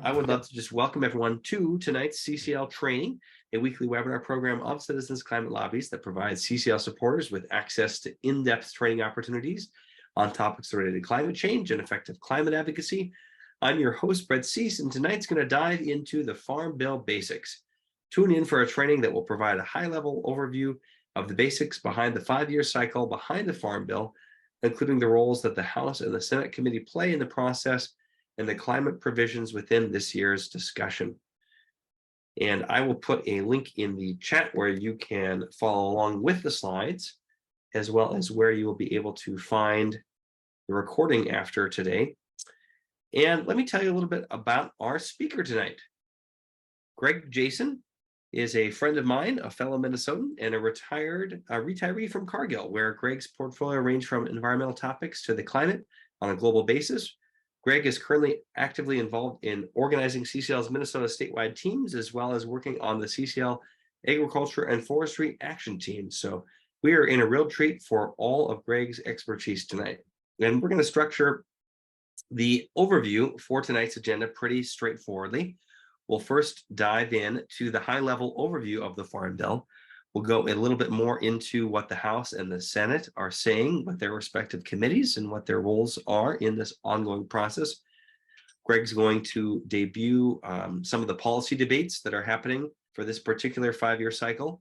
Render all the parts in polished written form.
I would love to just welcome everyone to tonight's CCL training, a weekly webinar program of Citizens Climate Lobbies that provides CCL supporters with access to in-depth training opportunities on topics related to climate change and effective climate advocacy. I'm your host, Brett Cease, and tonight's going to dive into the Farm Bill basics. Tune in for a training that will provide a high-level overview of the basics behind the 5-year cycle behind the Farm Bill, including the roles that the House and the Senate committee play in the process and the climate provisions within this year's discussion. And I will put a link in the chat where you can follow along with the slides, as well as where you will be able to find the recording after today. And let me tell you a little bit about our speaker tonight. Greg Jason is a friend of mine, a fellow Minnesotan, and a retiree from Cargill, where Greg's portfolio ranged from environmental topics to the climate on a global basis. Greg is currently actively involved in organizing CCL's Minnesota statewide teams, as well as working on the CCL Agriculture and Forestry Action Team. So we are in a real treat for all of Greg's expertise tonight. And we're going to structure the overview for tonight's agenda pretty straightforwardly. We'll first dive in to the high-level overview of the Farm Bill. We'll go a little bit more into what the House and the Senate are saying with their respective committees and what their roles are in this ongoing process. Greg's going to debut some of the policy debates that are happening for this particular 5-year cycle,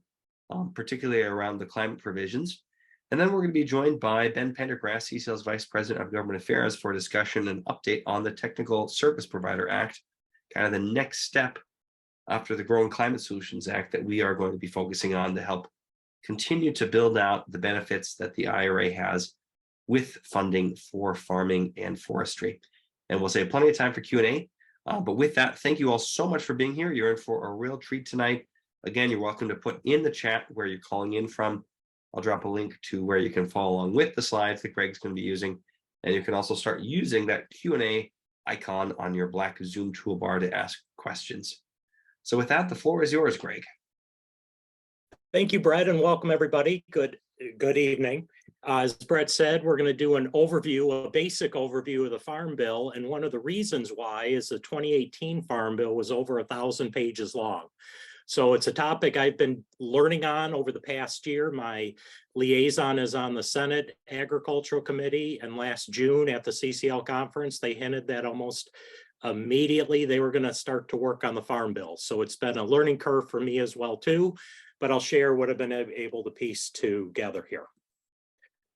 particularly around the climate provisions. And then we're going to be joined by Ben Pendergrass, CCL's Vice President of Government Affairs, for a discussion and update on the Technical Service Provider Act, kind of the next step after the Growing Climate Solutions Act that we are going to be focusing on to help continue to build out the benefits that the IRA has with funding for farming and forestry. And we'll save plenty of time for Q&A. But with that, thank you all so much for being here. You're in for a real treat tonight. Again, you're welcome to put in the chat where you're calling in from. I'll drop a link to where you can follow along with the slides that Greg's going to be using. And you can also start using that Q&A icon on your black Zoom toolbar to ask questions. So with that, the floor is yours, Greg. Thank you, Brett, and welcome everybody. Good evening. As Brett said, we're going to do an overview, a basic overview of the Farm Bill. And one of the reasons why is the 2018 Farm Bill was over 1,000 pages long. So it's a topic I've been learning on over the past year. My liaison is on the Senate Agricultural Committee, and last June at the CCL conference, they hinted that almost immediately they were going to start to work on the Farm Bill. So it's been a learning curve for me as well too, but I'll share what I've been able to piece together here.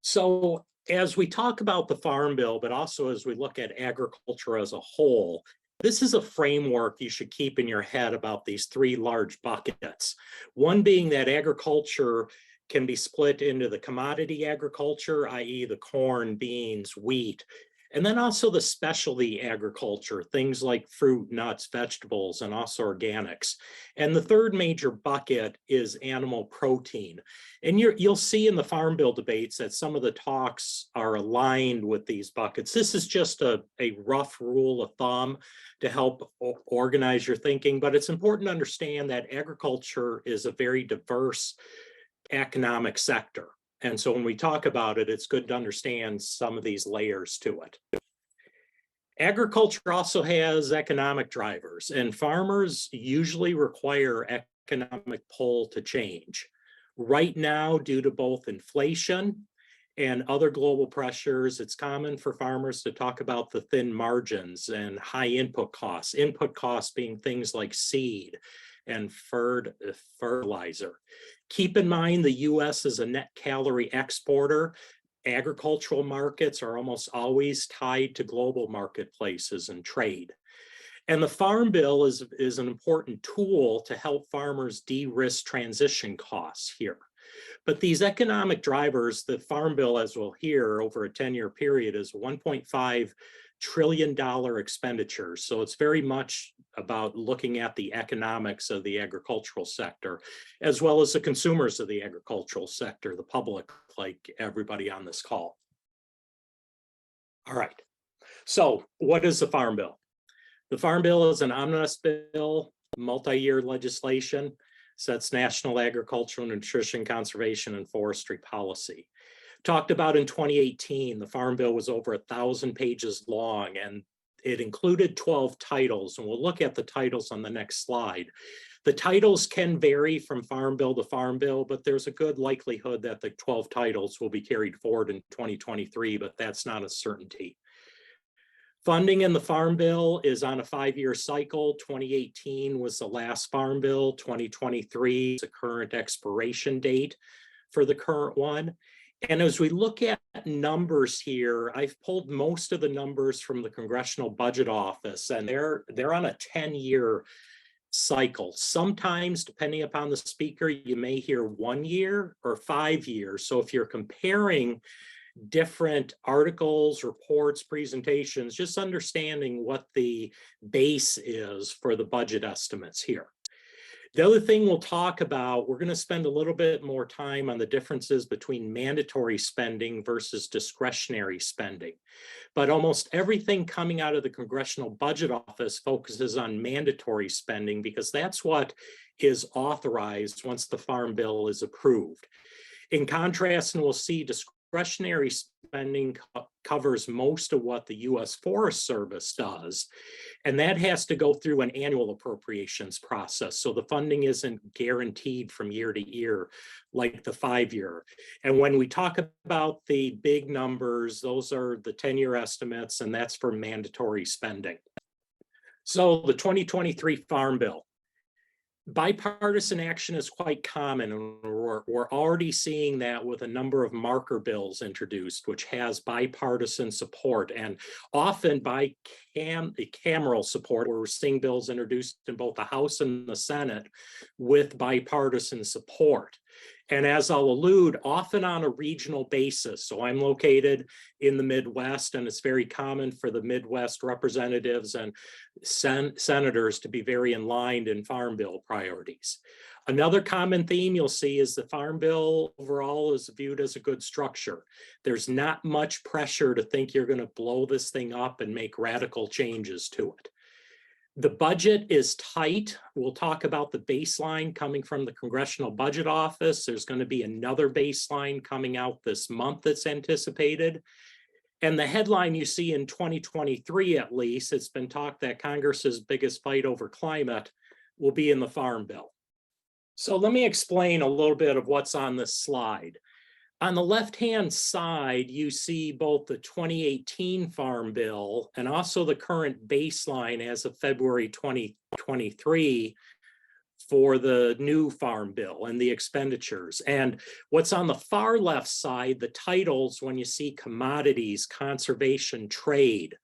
So as we talk about the Farm Bill, but also as we look at agriculture as a whole, this is a framework you should keep in your head about these 3 large buckets. One being that agriculture can be split into the commodity agriculture, i.e. the corn, beans, wheat, and then also the specialty agriculture, things like fruit, nuts, vegetables, and also organics. And the third major bucket is animal protein. And you'll see in the Farm Bill debates that some of the talks are aligned with these buckets. This is just a rough rule of thumb to help organize your thinking, but it's important to understand that agriculture is a very diverse economic sector. And so when we talk about it, it's good to understand some of these layers to it. Agriculture also has economic drivers, and farmers usually require economic pull to change. Right now, due to both inflation and other global pressures, it's common for farmers to talk about the thin margins and high input costs being things like seed and fertilizer. Keep in mind the U.S. is a net calorie exporter. Agricultural markets are almost always tied to global marketplaces and trade. And the Farm Bill is an important tool to help farmers de-risk transition costs here. But these economic drivers, the Farm Bill, as we'll hear, over a 10-year period is $1.5 trillion expenditures. So it's very much about looking at the economics of the agricultural sector, as well as the consumers of the agricultural sector, the public, like everybody on this call. All right. So what is the Farm Bill? The Farm Bill is an omnibus bill, multi-year legislation, sets national agricultural, nutrition, conservation, and forestry policy. Talked about in 2018, the Farm Bill was over 1,000 pages long, and it included 12 titles, and we'll look at the titles on the next slide. The titles can vary from Farm Bill to Farm Bill, but there's a good likelihood that the 12 titles will be carried forward in 2023, but that's not a certainty. Funding in the Farm Bill is on a 5-year cycle. 2018 was the last Farm Bill. 2023 is the current expiration date for the current one. And as we look at numbers here, I've pulled most of the numbers from the Congressional Budget Office, and they're on a 10-year cycle. Sometimes, depending upon the speaker, you may hear 1 year or 5 years. So if you're comparing different articles, reports, presentations, just understanding what the base is for the budget estimates here. The other thing we'll talk about, we're going to spend a little bit more time on the differences between mandatory spending versus discretionary spending. But almost everything coming out of the Congressional Budget Office focuses on mandatory spending because that's what is authorized once the Farm Bill is approved. In contrast, and we'll see, discretionary spending covers most of what the U.S. Forest Service does, and that has to go through an annual appropriations process. So the funding isn't guaranteed from year to year like the 5-year. And when we talk about the big numbers, those are the 10-year estimates, and that's for mandatory spending. So the 2023 Farm Bill. Bipartisan action is quite common, and we're already seeing that with a number of marker bills introduced, which has bipartisan support and often bicameral support. We're seeing bills introduced in both the House and the Senate with bipartisan support. And as I'll allude, often on a regional basis. So I'm located in the Midwest, and it's very common for the Midwest representatives and senators to be very aligned in Farm Bill priorities. Another common theme you'll see is the Farm Bill overall is viewed as a good structure. There's not much pressure to think you're going to blow this thing up and make radical changes to it. The budget is tight. We'll talk about the baseline coming from the Congressional Budget Office. There's going to be another baseline coming out this month that's anticipated. And the headline you see in 2023, at least, it's been talked that Congress's biggest fight over climate will be in the Farm Bill. So let me explain a little bit of what's on this slide. On the left-hand side, you see both the 2018 Farm Bill and also the current baseline as of February 2023 for the new Farm Bill and the expenditures. And what's on the far left side, the titles, when you see commodities, conservation, trade,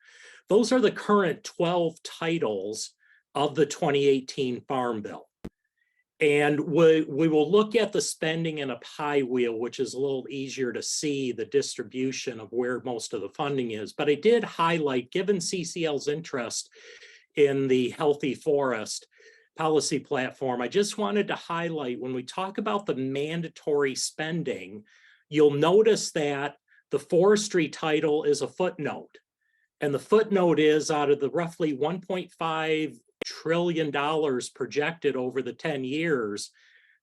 those are the current 12 titles of the 2018 Farm Bill. And we will look at the spending in a pie wheel, which is a little easier to see the distribution of where most of the funding is. But I did highlight, given CCL's interest in the Healthy Forest policy platform, I just wanted to highlight when we talk about the mandatory spending, you'll notice that the forestry title is a footnote. And the footnote is out of the roughly $1.5 trillion projected over the 10 years,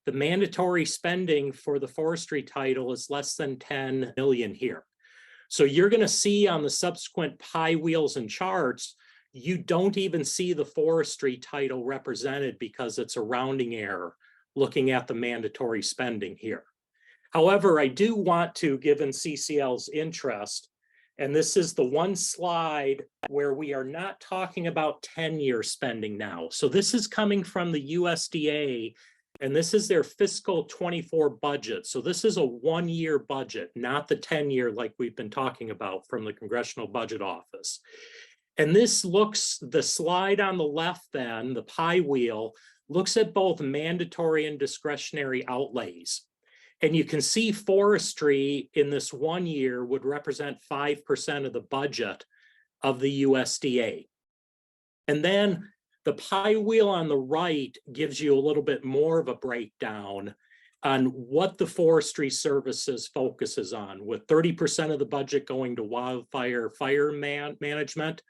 the mandatory spending for the forestry title is less than 10 million here. So you're going to see on the subsequent pie wheels and charts, you don't even see the forestry title represented because it's a rounding error looking at the mandatory spending here. However, I do want to, given CCL's interest, and this is the one slide where we are not talking about 10-year spending now. So this is coming from the USDA, and this is their fiscal 24 budget. So this is a 1-year budget, not the 10-year like we've been talking about from the Congressional Budget Office. And this looks, the slide on the left then, the pie wheel, looks at both mandatory and discretionary outlays. And you can see forestry in this 1 year would represent 5% of the budget of the USDA. And then the pie wheel on the right gives you a little bit more of a breakdown on what the Forestry Services focuses on, with 30% of the budget going to wildfire fire management,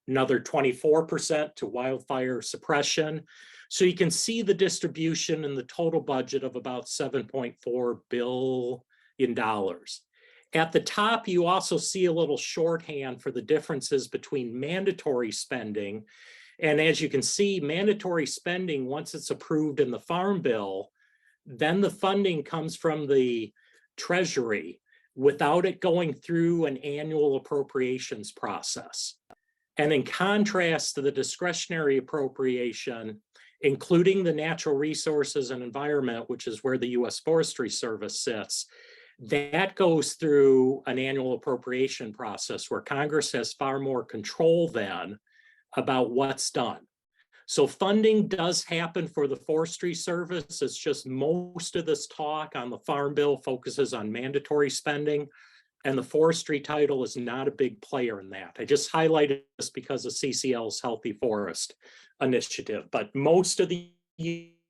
another 24% to wildfire suppression. So you can see the distribution in the total budget of about $7.4 billion. At the top, you also see a little shorthand for the differences between mandatory spending. And as you can see, mandatory spending, once it's approved in the Farm Bill, then the funding comes from the Treasury without it going through an annual appropriations process. And in contrast to the discretionary appropriation, including the natural resources and environment, which is where the U.S. Forestry Service sits, that goes through an annual appropriation process where Congress has far more control then about what's done. So funding does happen for the Forestry Service. It's just most of this talk on the Farm Bill focuses on mandatory spending, and the forestry title is not a big player in that. I just highlighted this because of CCL's Healthy Forest initiative, but most of the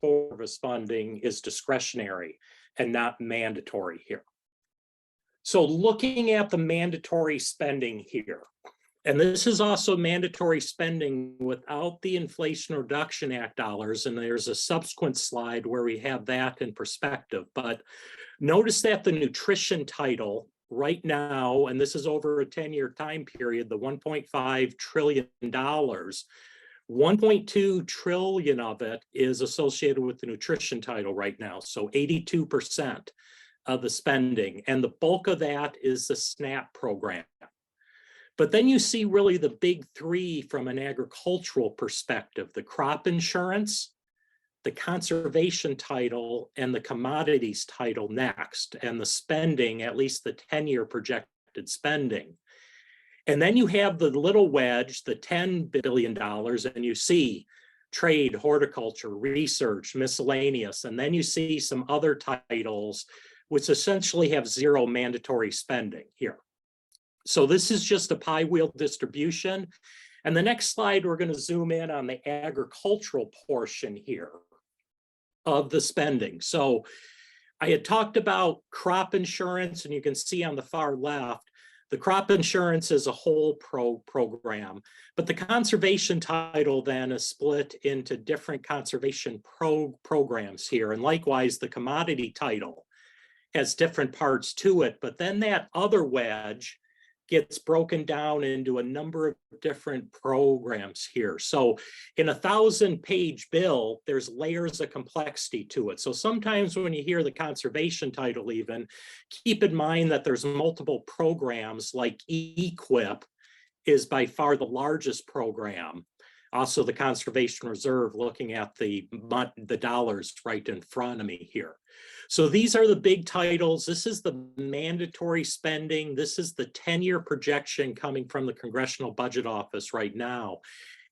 forest funding is discretionary and not mandatory here. So looking at the mandatory spending here, and this is also mandatory spending without the Inflation Reduction Act dollars, and there's a subsequent slide where we have that in perspective. But notice that the nutrition title right now, and this is over a 10-year time period, the $1.5 trillion, 1.2 trillion of it is associated with the nutrition title right now, so 82% of the spending, and the bulk of that is the SNAP program. But then you see really the big three from an agricultural perspective: the crop insurance, the conservation title, and the commodities title next, and the spending, at least the 10-year projected spending. And then you have the little wedge, the $10 billion, and you see trade, horticulture, research, miscellaneous, and then you see some other titles which essentially have zero mandatory spending here. So this is just a pie wheel distribution. And the next slide, we're going to zoom in on the agricultural portion here of the spending. So I had talked about crop insurance, and you can see on the far left, the crop insurance is a whole program, but the conservation title then is split into different conservation programs here. And likewise, the commodity title has different parts to it, but then that other wedge gets broken down into a number of different programs here. So in a 1,000-page bill, there's layers of complexity to it. So sometimes when you hear the conservation title even, keep in mind that there's multiple programs, like EQIP is by far the largest program. Also the Conservation Reserve, looking at the dollars right in front of me here. So these are the big titles. This is the mandatory spending. This is the 10-year projection coming from the Congressional Budget Office right now.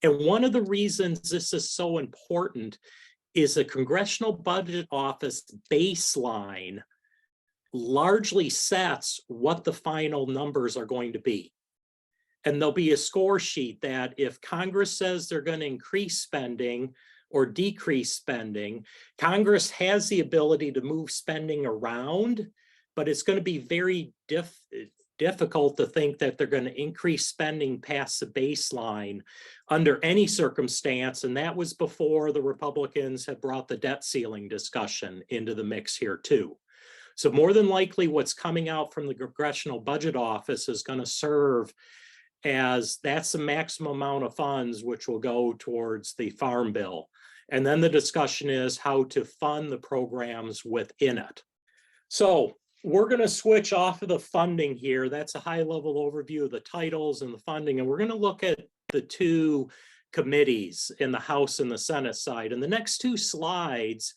And one of the reasons this is so important is the Congressional Budget Office baseline largely sets what the final numbers are going to be. And there'll be a score sheet that if Congress says they're going to increase spending or decrease spending, Congress has the ability to move spending around, but it's going to be very difficult to think that they're going to increase spending past the baseline under any circumstance. And that was before the Republicans had brought the debt ceiling discussion into the mix here too. So more than likely what's coming out from the Congressional Budget Office is going to serve as that's the maximum amount of funds which will go towards the Farm Bill. And then the discussion is how to fund the programs within it. So we're going to switch off of the funding here. That's a high-level overview of the titles and the funding. And we're going to look at the two committees in the House and the Senate side. And the next two slides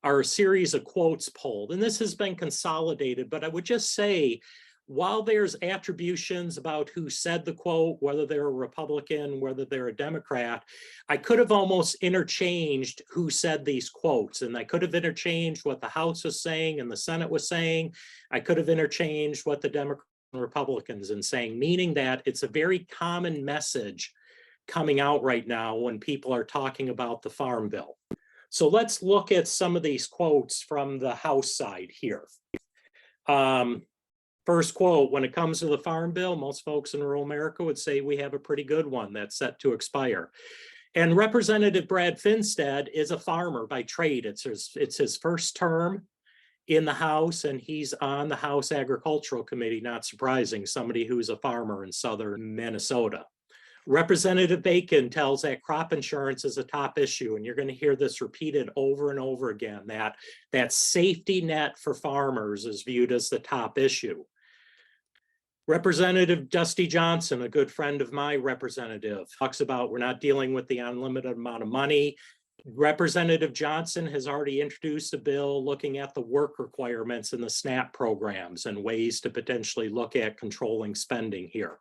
are a series of quotes pulled. And this has been consolidated, but I would just say, while there's attributions about who said the quote, whether they're a Republican, whether they're a Democrat, I could have almost interchanged who said these quotes. And I could have interchanged what the House was saying and the Senate was saying. I could have interchanged what the Democrats and Republicans are saying, meaning that it's a very common message coming out right now when people are talking about the Farm Bill. So let's look at some of these quotes from the House side here. First quote, when it comes to the Farm Bill, most folks in rural America would say we have a pretty good one that's set to expire. And Representative Brad Finstead is a farmer by trade. It's his first term. in the House, and he's on the House Agricultural Committee, not surprising, somebody who's a farmer in southern Minnesota. Representative Bacon tells that crop insurance is a top issue, and you're going to hear this repeated over and over again, that safety net for farmers is viewed as the top issue. Representative Dusty Johnson, a good friend of my representative, talks about we're not dealing with the unlimited amount of money. Representative Johnson has already introduced a bill looking at the work requirements in the SNAP programs and ways to potentially look at controlling spending here.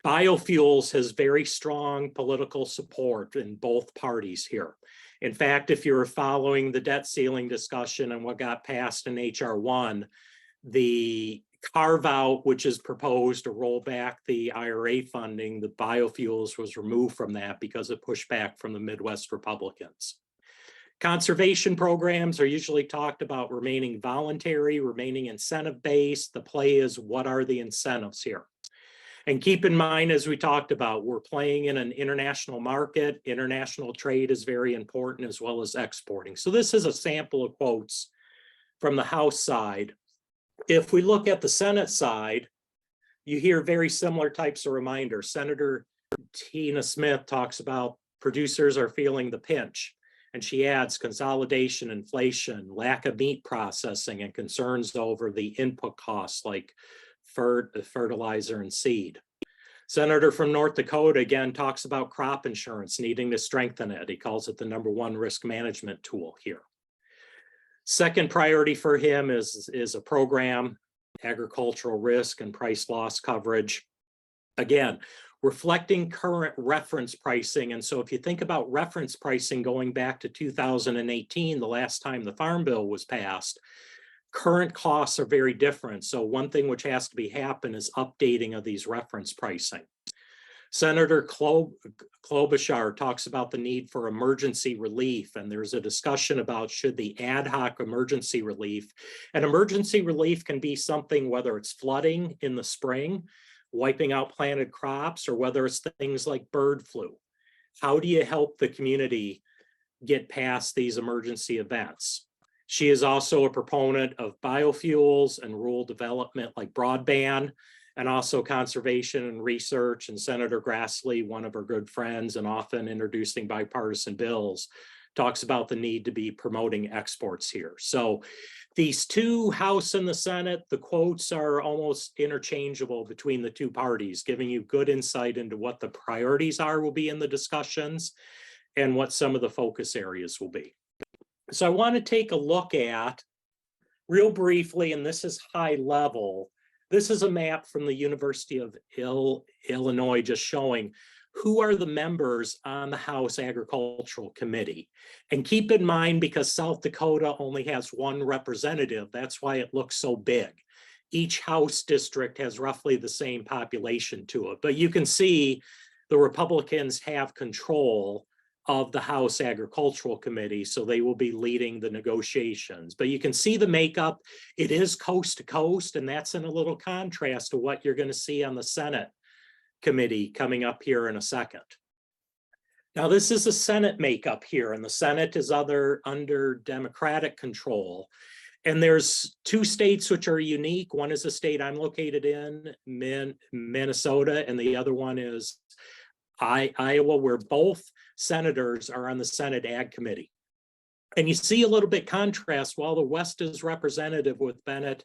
Biofuels has very strong political support in both parties here. In fact, if you're following the debt ceiling discussion and what got passed in HR 1, the carve out, which is proposed to roll back the IRA funding, the biofuels was removed from that because of pushback from the Midwest Republicans. Conservation programs are usually talked about remaining voluntary, remaining incentive-based. The play is, what are the incentives here? And keep in mind, as we talked about, we're playing in an international market. International trade is very important, as well as exporting. So this is a sample of quotes from the House side. If we look at the Senate side, you hear very similar types of reminders. Senator Tina Smith talks about producers are feeling the pinch. And she adds consolidation, inflation, lack of meat processing, and concerns over the input costs like fertilizer and seed. Senator from North Dakota again talks about crop insurance, needing to strengthen it. He calls it the #1 risk management tool here. Second priority for him is a program, agricultural risk and price loss coverage. Again, reflecting current reference pricing. And so if you think about reference pricing going back to 2018, the last time the Farm Bill was passed, current costs are very different. So one thing which has to happen is updating of these reference pricing. Senator Klobuchar talks about the need for emergency relief, and there's a discussion about should the ad hoc emergency relief, and emergency relief can be something whether it's flooding in the spring, wiping out planted crops, or whether it's things like bird flu. How do you help the community get past these emergency events? She is also a proponent of biofuels and rural development like broadband, and also conservation and research. And Senator Grassley, one of her good friends and often introducing bipartisan bills, talks about the need to be promoting exports here. So these two, House and the Senate, the quotes are almost interchangeable between the two parties, giving you good insight into what the priorities will be in the discussions and what some of the focus areas will be. So I want to take a look at, real briefly, and this is high level, this is a map from the University of Illinois just showing who are the members on the House Agricultural Committee. And keep in mind, because South Dakota only has one representative, that's why it looks so big. Each House district has roughly the same population to it. But you can see the Republicans have control of the House Agricultural Committee, so they will be leading the negotiations. But you can see the makeup. It is coast to coast, and that's in a little contrast to what you're going to see on the Senate committee coming up here in a second. Now, this is the Senate makeup here, and the Senate is under Democratic control. And there's two states which are unique. One is the state I'm located in, Minnesota, and the other one is Iowa, where both senators are on the Senate Ag Committee. And you see a little bit contrast. While the West is representative with Bennett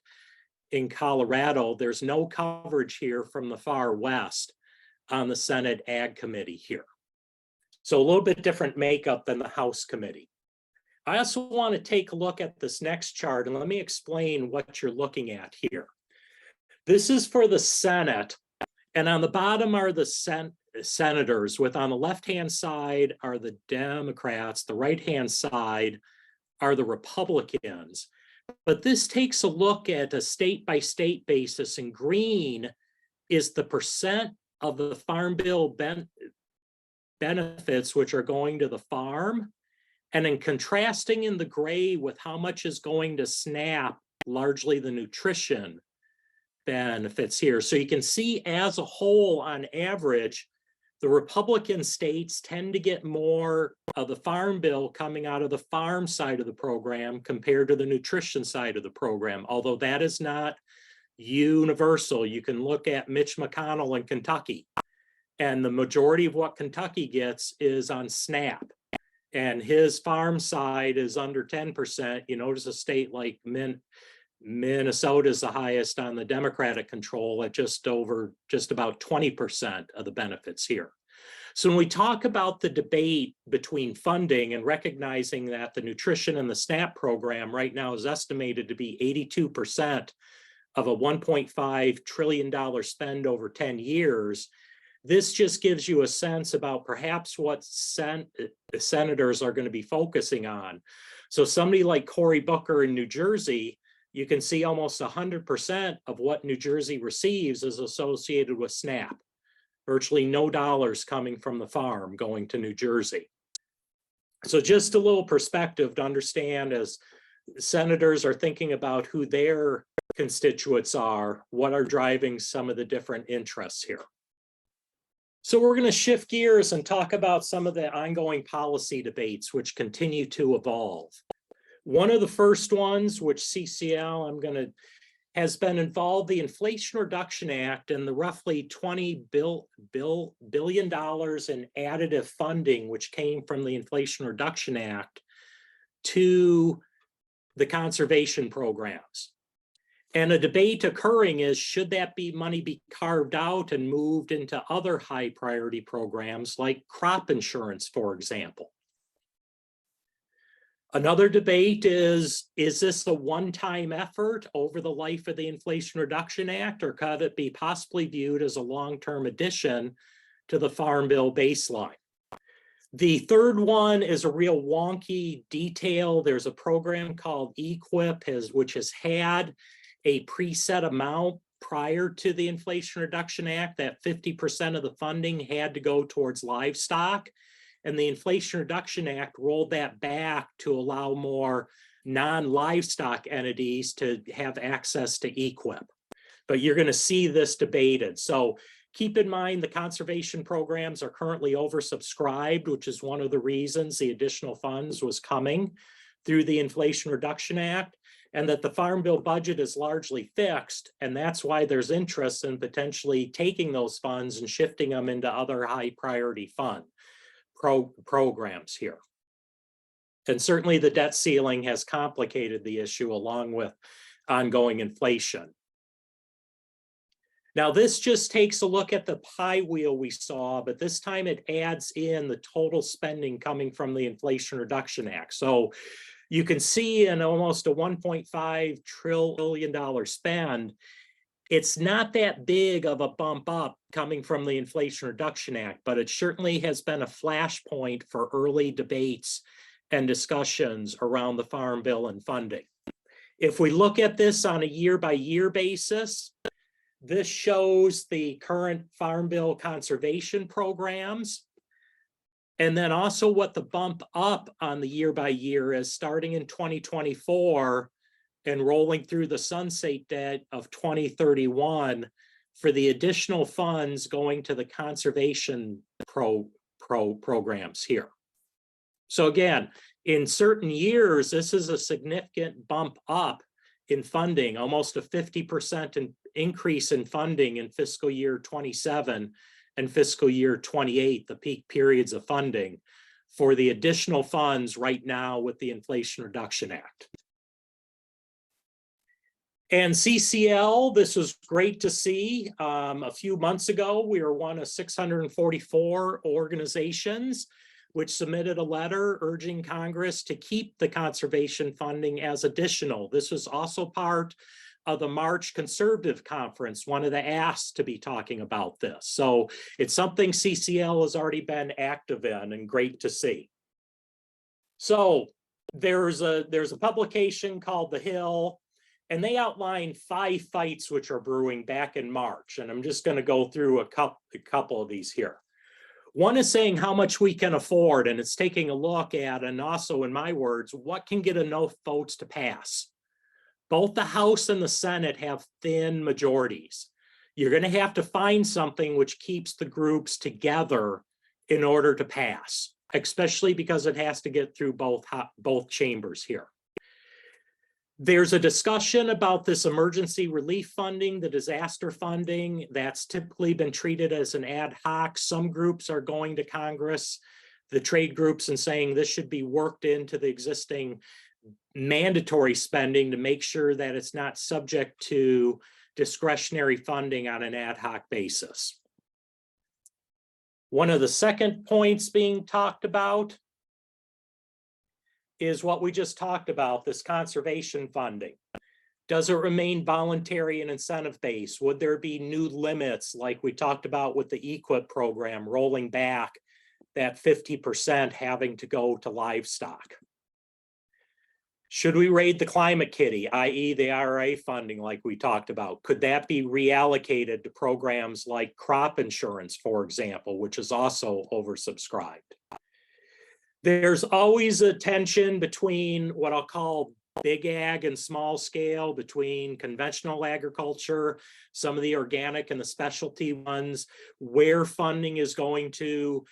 in Colorado, there's no coverage here from the far West on the Senate Ag Committee here. So a little bit different makeup than the House Committee. I also want to take a look at this next chart, and let me explain what you're looking at here. This is for the Senate, and on the bottom are the senators, with on the left-hand side are the Democrats, the right-hand side are the Republicans. But this takes a look at a state-by-state basis, and green is the percent of the Farm Bill benefits which are going to the farm, and then contrasting in the gray with how much is going to SNAP, largely the nutrition benefits here. So you can see as a whole, on average, the Republican states tend to get more of the farm bill coming out of the farm side of the program compared to the nutrition side of the program, although that is not universal. You can look at Mitch McConnell in Kentucky, and the majority of what Kentucky gets is on SNAP. And his farm side is under 10%. You notice a state like Minnesota is the highest on the Democratic control at just about 20% of the benefits here. So when we talk about the debate between funding and recognizing that the nutrition and the SNAP program right now is estimated to be 82% of a $1.5 trillion spend over 10 years, this just gives you a sense about perhaps what senators are going to be focusing on. So somebody like Cory Booker in New Jersey, you can see almost 100% of what New Jersey receives is associated with SNAP. Virtually no dollars coming from the farm going to New Jersey. So just a little perspective to understand as senators are thinking about who their constituents are, what are driving some of the different interests here. So we're going to shift gears and talk about some of the ongoing policy debates which continue to evolve. One of the first ones, which CCL has been involved, the Inflation Reduction Act and the roughly $20 billion in additive funding, which came from the Inflation Reduction Act to the conservation programs. And a debate occurring is, should that money be carved out and moved into other high priority programs like crop insurance, for example? Another debate is this a one-time effort over the life of the Inflation Reduction Act, or could it be possibly viewed as a long-term addition to the Farm Bill baseline? The third one is a real wonky detail. There's a program called EQIP, which has had a preset amount prior to the Inflation Reduction Act, that 50% of the funding had to go towards livestock. And the Inflation Reduction Act rolled that back to allow more non-livestock entities to have access to EQIP. But you're going to see this debated. So keep in mind the conservation programs are currently oversubscribed, which is one of the reasons the additional funds was coming through the Inflation Reduction Act, and that the Farm Bill budget is largely fixed. And that's why there's interest in potentially taking those funds and shifting them into other high priority programs here. And certainly the debt ceiling has complicated the issue along with ongoing inflation. Now this just takes a look at the pie wheel we saw, but this time it adds in the total spending coming from the Inflation Reduction Act. So you can see in almost a $1.5 trillion spend, it's not that big of a bump up coming from the Inflation Reduction Act, but it certainly has been a flashpoint for early debates and discussions around the Farm Bill and funding. If we look at this on a year-by-year basis, this shows the current Farm Bill conservation programs, and then also what the bump up on the year-by-year is starting in 2024 and rolling through the sunset date of 2031 for the additional funds going to the conservation programs here. So again, in certain years, this is a significant bump up in funding, almost a 50% increase in funding in fiscal year 27 and fiscal year 28, the peak periods of funding for the additional funds right now with the Inflation Reduction Act. And CCL, this was great to see. A few months ago, we were one of 644 organizations which submitted a letter urging Congress to keep the conservation funding as additional. This was also part of the March Conservative Conference, one of the asks to be talking about this. So it's something CCL has already been active in, and great to see. So there's a publication called The Hill, and they outline 5 fights which are brewing back in March. And I'm just going to go through a couple of these here. One is saying how much we can afford, and it's taking a look at, and also in my words, what can get enough votes to pass. Both the House and the Senate have thin majorities. You're going to have to find something which keeps the groups together in order to pass, especially because it has to get through both chambers here. There's a discussion about this emergency relief funding, the disaster funding, that's typically been treated as an ad hoc. Some groups are going to Congress, the trade groups, and saying this should be worked into the existing mandatory spending to make sure that it's not subject to discretionary funding on an ad hoc basis. One of the second points being talked about is what we just talked about, this conservation funding. Does it remain voluntary and incentive-based? Would there be new limits like we talked about with the EQIP program, rolling back that 50% having to go to livestock? Should we raid the climate kitty, i.e. the IRA funding like we talked about? Could that be reallocated to programs like crop insurance, for example, which is also oversubscribed? There's always a tension between what I'll call big ag and small scale, between conventional agriculture, some of the organic and the specialty ones, where funding is going to.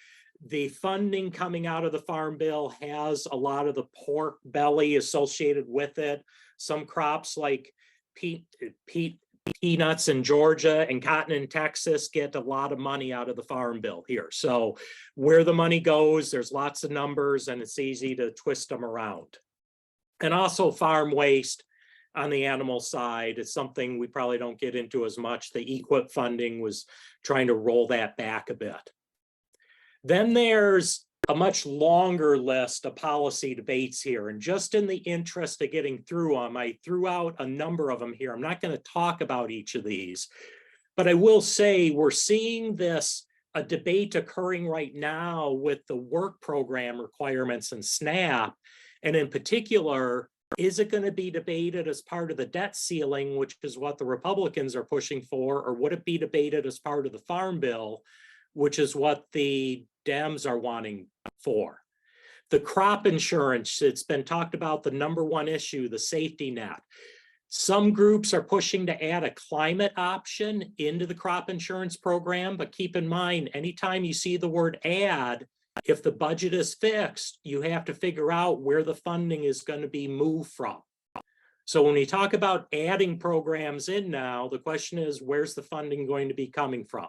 The funding coming out of the Farm Bill has a lot of the pork belly associated with it. Some crops like peanuts in Georgia and cotton in Texas get a lot of money out of the Farm Bill here. So where the money goes, there's lots of numbers and it's easy to twist them around. And also farm waste on the animal side is something we probably don't get into as much. The EQIP funding was trying to roll that back a bit. Then there's a much longer list of policy debates here. And just in the interest of getting through them, I threw out a number of them here. I'm not going to talk about each of these, but I will say we're seeing a debate occurring right now with the work program requirements and SNAP. And in particular, is it going to be debated as part of the debt ceiling, which is what the Republicans are pushing for, or would it be debated as part of the Farm Bill, which is what the Dems are wanting for? The crop insurance, it's been talked about, the number one issue, the safety net. Some groups are pushing to add a climate option into the crop insurance program, but keep in mind, anytime you see the word add, if the budget is fixed, you have to figure out where the funding is going to be moved from. So when we talk about adding programs in now, the question is, where's the funding going to be coming from?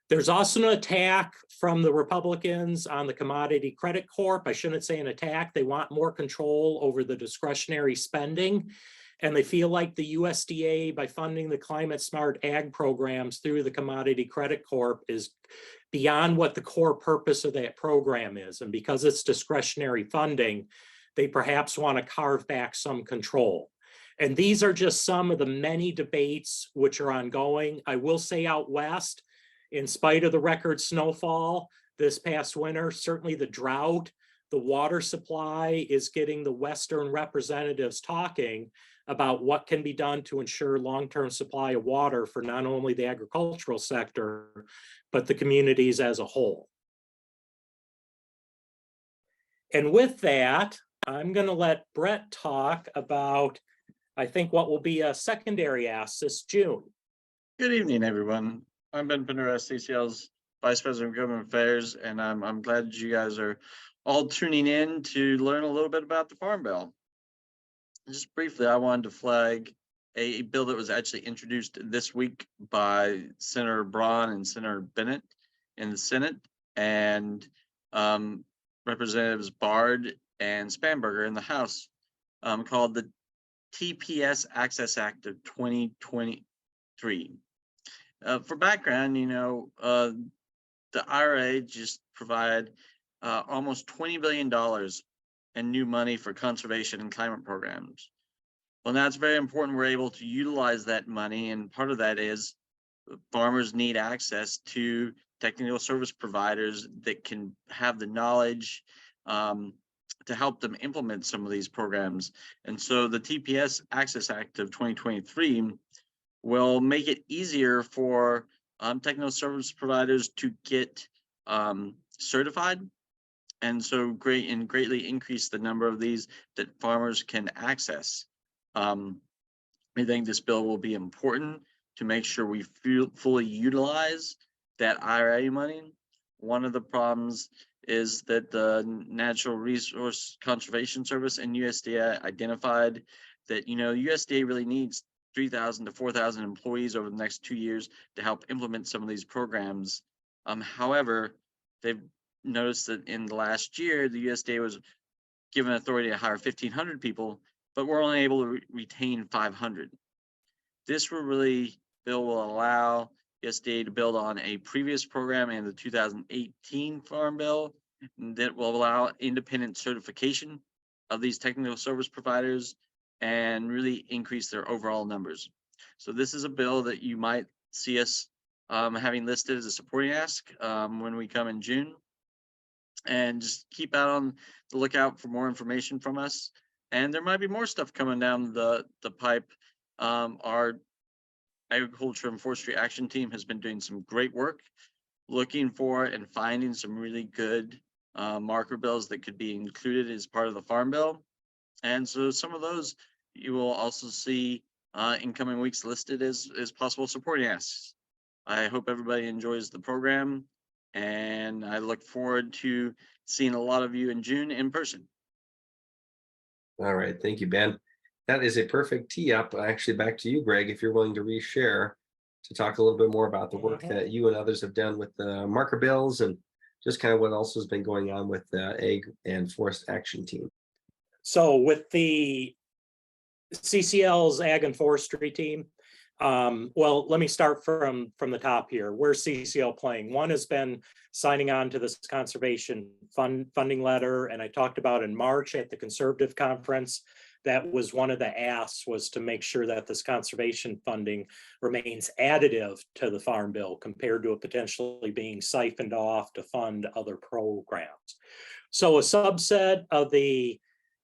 There's also an attack from the Republicans on the Commodity Credit Corp. I shouldn't say an attack. They want more control over the discretionary spending. And they feel like the USDA, by funding the climate smart ag programs through the Commodity Credit Corp, is beyond what the core purpose of that program is. And because it's discretionary funding, they perhaps want to carve back some control. And these are just some of the many debates which are ongoing. I will say out west, in spite of the record snowfall this past winter, certainly the drought, the water supply is getting the Western representatives talking about what can be done to ensure long-term supply of water for not only the agricultural sector, but the communities as a whole. And with that, I'm going to let Brett talk about, I think, what will be a secondary ask this June. Good evening, everyone. I'm Ben Pendergast, CCL's Vice President of Government Affairs, and I'm glad you guys are all tuning in to learn a little bit about the Farm Bill. Just briefly, I wanted to flag a bill that was actually introduced this week by Senator Braun and Senator Bennett in the Senate, and Representatives Bard and Spanberger in the House, called the TPS Access Act of 2023. For background, the IRA just provided almost $20 billion in new money for conservation and climate programs. Well, that's very important. We're able to utilize that money, and part of that is farmers need access to technical service providers that can have the knowledge to help them implement some of these programs. And so the TPS Access Act of 2023 will make it easier for technical service providers to get certified, and so greatly increase the number of these that farmers can access. I think this bill will be important to make sure we fully utilize that IRA money. One of the problems is that the Natural Resource Conservation Service and USDA identified that, USDA really needs 3,000 to 4,000 employees over the next 2 years to help implement some of these programs. However, they've noticed that in the last year, the USDA was given authority to hire 1,500 people, but we're only able to retain 500. This bill will allow USDA to build on a previous program in the 2018 Farm Bill that will allow independent certification of these technical service providers and really increase their overall numbers. So this is a bill that you might see us having listed as a supporting ask when we come in June. And just keep out on the lookout for more information from us. And there might be more stuff coming down the pipe. Our Agriculture and Forestry Action Team has been doing some great work looking for and finding some really good marker bills that could be included as part of the Farm Bill. And so some of those you will also see in coming weeks listed as possible supporting asks. I hope everybody enjoys the program, and I look forward to seeing a lot of you in June in person. All right, thank you, Ben. That is a perfect tee up. Actually, back to you, Greg, if you're willing to reshare to talk a little bit more about the work that you and others have done with the marker bills and just kind of what else has been going on with the Ag and Forest Action Team. So with the CCL's Ag and Forestry Team, well, let me start from the top here. Where's CCL playing? One has been signing on to this conservation funding letter, and I talked about in March at the Conservative Conference. That was one of the asks, was to make sure that this conservation funding remains additive to the Farm Bill compared to it potentially being siphoned off to fund other programs. So a subset of the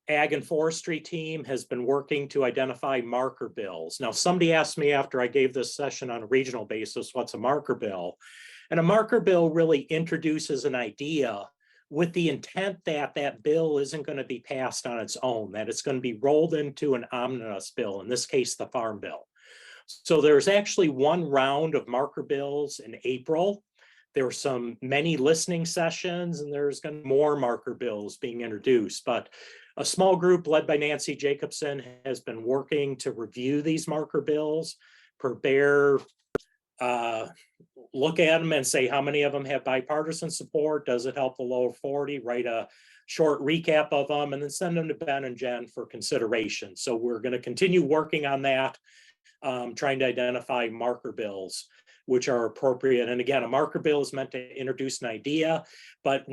Ag and Forestry Team has been working to identify marker bills. Now, somebody asked me after I gave this session on a regional basis, what's a marker bill? And a marker bill really introduces an idea with the intent that that bill isn't going to be passed on its own, that it's going to be rolled into an omnibus bill, in this case, the Farm Bill. So there's actually one round of marker bills in April. There were many listening sessions, and there's going to be more marker bills being introduced. But a small group led by Nancy Jacobson has been working to review these marker bills, prepare, look at them and say how many of them have bipartisan support. Does it help the lower 40? Write a short recap of them and then send them to Ben and Jen for consideration. So we're going to continue working on that, trying to identify marker bills which are appropriate. And again, a marker bill is meant to introduce an idea, but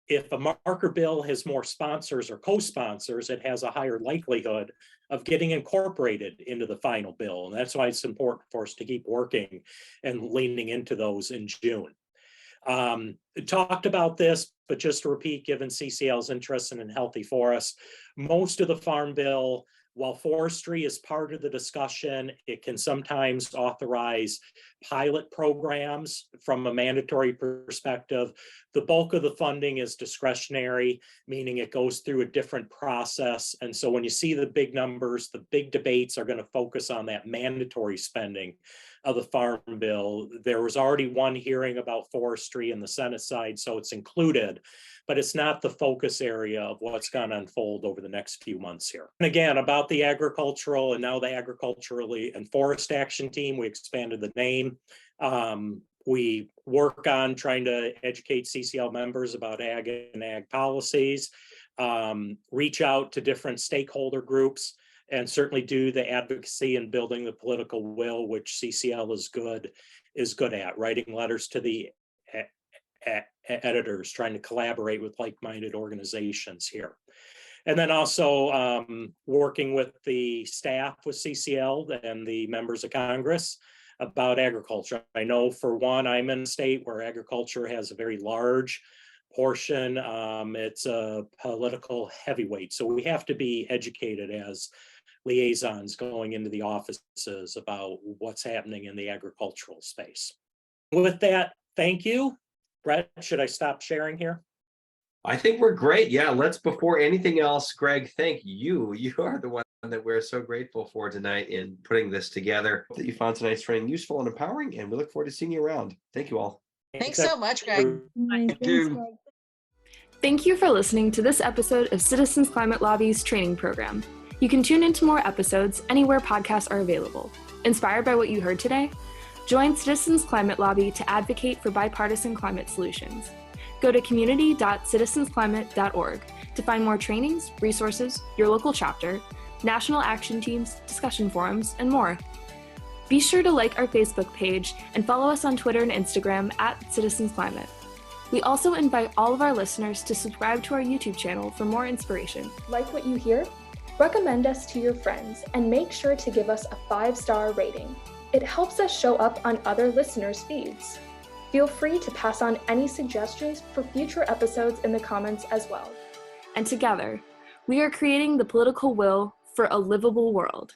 if a marker bill has more sponsors or co-sponsors, it has a higher likelihood of getting incorporated into the final bill. And that's why it's important for us to keep working and leaning into those in June. Talked about this, but just to repeat, given CCL's interest in healthy forests, most of the Farm Bill, while forestry is part of the discussion, it can sometimes authorize pilot programs from a mandatory perspective. The bulk of the funding is discretionary, meaning it goes through a different process. And so when you see the big numbers, the big debates are going to focus on that mandatory spending of the Farm Bill. There was already one hearing about forestry in the Senate side, so it's included, but it's not the focus area of what's going to unfold over the next few months here. And again, about the agricultural and now the Agriculturally and Forest Action Team, we expanded the name. We work on trying to educate CCL members about ag and ag policies, reach out to different stakeholder groups, and certainly do the advocacy and building the political will, which CCL is good at, writing letters to the editors, trying to collaborate with like-minded organizations here. And then also working with the staff with CCL and the members of Congress about agriculture. I know for one, I'm in a state where agriculture has a very large portion. It's a political heavyweight. So we have to be educated as liaisons going into the offices about what's happening in the agricultural space. With that, thank you. Brett, should I stop sharing here? I think we're great. Yeah, let's, before anything else, Greg, thank you. You are the one that we're so grateful for tonight in putting this together. That you found tonight's training useful and empowering, and we look forward to seeing you around. Thank you all. Thanks so much, Greg. Thank you. Thank you for listening to this episode of Citizens Climate Lobby's training program. You can tune into more episodes anywhere podcasts are available. Inspired by what you heard today? Join Citizens Climate Lobby to advocate for bipartisan climate solutions. Go to community.citizensclimate.org to find more trainings, resources, your local chapter, national action teams, discussion forums, and more. Be sure to like our Facebook page and follow us on Twitter and Instagram @CitizensClimate. We also invite all of our listeners to subscribe to our YouTube channel for more inspiration. Like what you hear? Recommend us to your friends and make sure to give us a 5-star rating. It helps us show up on other listeners' feeds. Feel free to pass on any suggestions for future episodes in the comments as well. And together, we are creating the political will for a livable world.